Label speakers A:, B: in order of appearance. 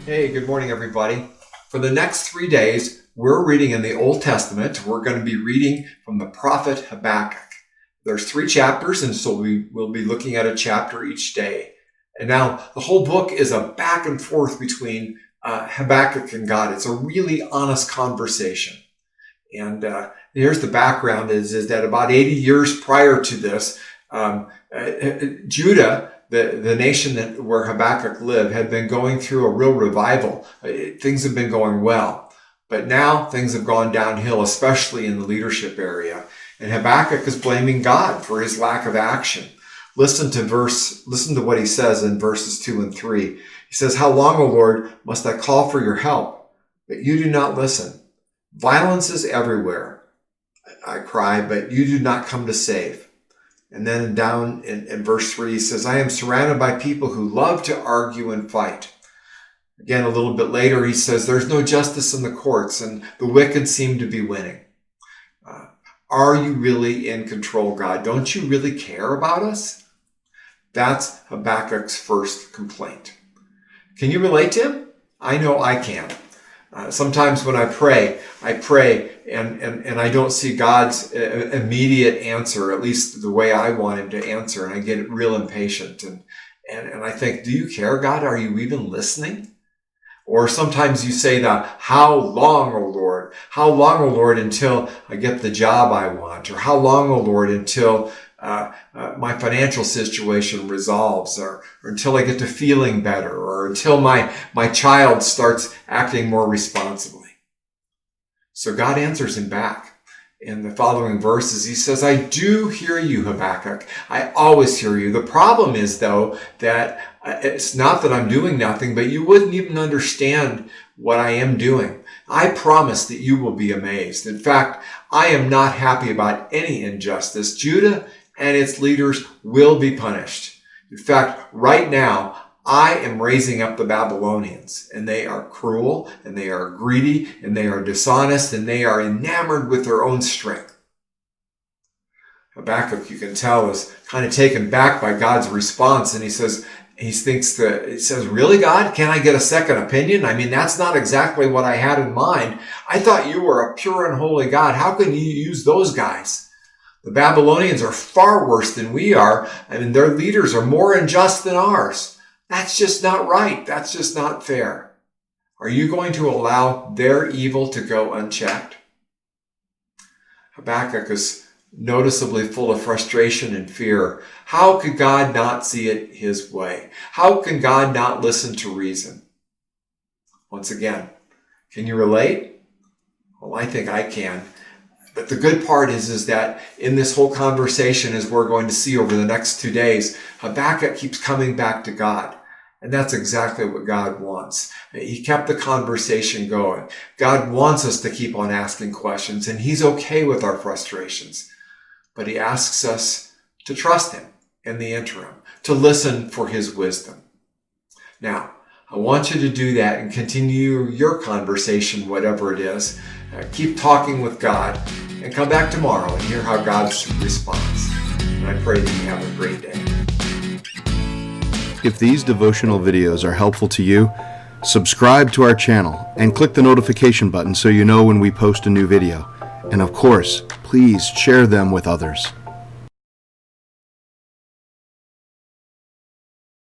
A: Hey, good morning, everybody. For the next 3 days, we're reading in the Old Testament. We're going to be reading from the prophet Habakkuk. There's 3 chapters, and so we'll be looking at a chapter each day. And now the whole book is a back and forth between Habakkuk and God. It's a really honest conversation. And here's the background is that about 80 years prior to this, Judah, the nation where Habakkuk lived, had been going through a real revival. Things have been going well. But now things have gone downhill, especially in the leadership area. And Habakkuk is blaming God for his lack of action. Listen to what he says in verses 2 and 3. He says, "How long, O Lord, must I call for your help? But you do not listen. Violence is everywhere. I cry, but you do not come to save." And then down in verse 3, he says, "I am surrounded by people who love to argue and fight." Again, a little bit later, he says, "There's no justice in the courts, and the wicked seem to be winning." Are you really in control, God? Don't you really care about us? That's Habakkuk's first complaint. Can you relate to him? I know I can. Sometimes when I pray and I don't see God's immediate answer, at least the way I want him to answer, and I get real impatient. And I think, do you care, God? Are you even listening? Or sometimes you say that, "How long, O Lord? How long, O Lord, until I get the job I want?" Or "How long, O Lord, until my financial situation resolves?" Or until I get to feeling better? Or until my child starts acting more responsibly? So God answers him back. In the following verses, he says, "I do hear you, Habakkuk. I always hear you. The problem is, though, that it's not that I'm doing nothing, but you wouldn't even understand what I am doing. I promise that you will be amazed. In fact, I am not happy about any injustice. Judah and its leaders will be punished. In fact, right now, I am raising up the Babylonians, and they are cruel, and they are greedy, and they are dishonest, and they are enamored with their own strength." Habakkuk, you can tell, is kind of taken back by God's response, and he says, "Really, God? Can I get a second opinion? I mean, that's not exactly what I had in mind. I thought you were a pure and holy God. How can you use those guys? The Babylonians are far worse than we are. I mean, their leaders are more unjust than ours. That's just not right. That's just not fair. Are you going to allow their evil to go unchecked?" Habakkuk is noticeably full of frustration and fear. How could God not see it his way? How can God not listen to reason? Once again, can you relate? Well, I think I can. But the good part is that in this whole conversation, as we're going to see over the next 2 days, Habakkuk keeps coming back to God. And that's exactly what God wants. He kept the conversation going. God wants us to keep on asking questions, and he's okay with our frustrations. But he asks us to trust him in the interim, to listen for his wisdom. Now, I want you to do that and continue your conversation, whatever it is. Keep talking with God, and come back tomorrow and hear how God responds. And I pray that you have a great day.
B: If these devotional videos are helpful to you, subscribe to our channel and click the notification button so you know when we post a new video. And of course, please share them with others.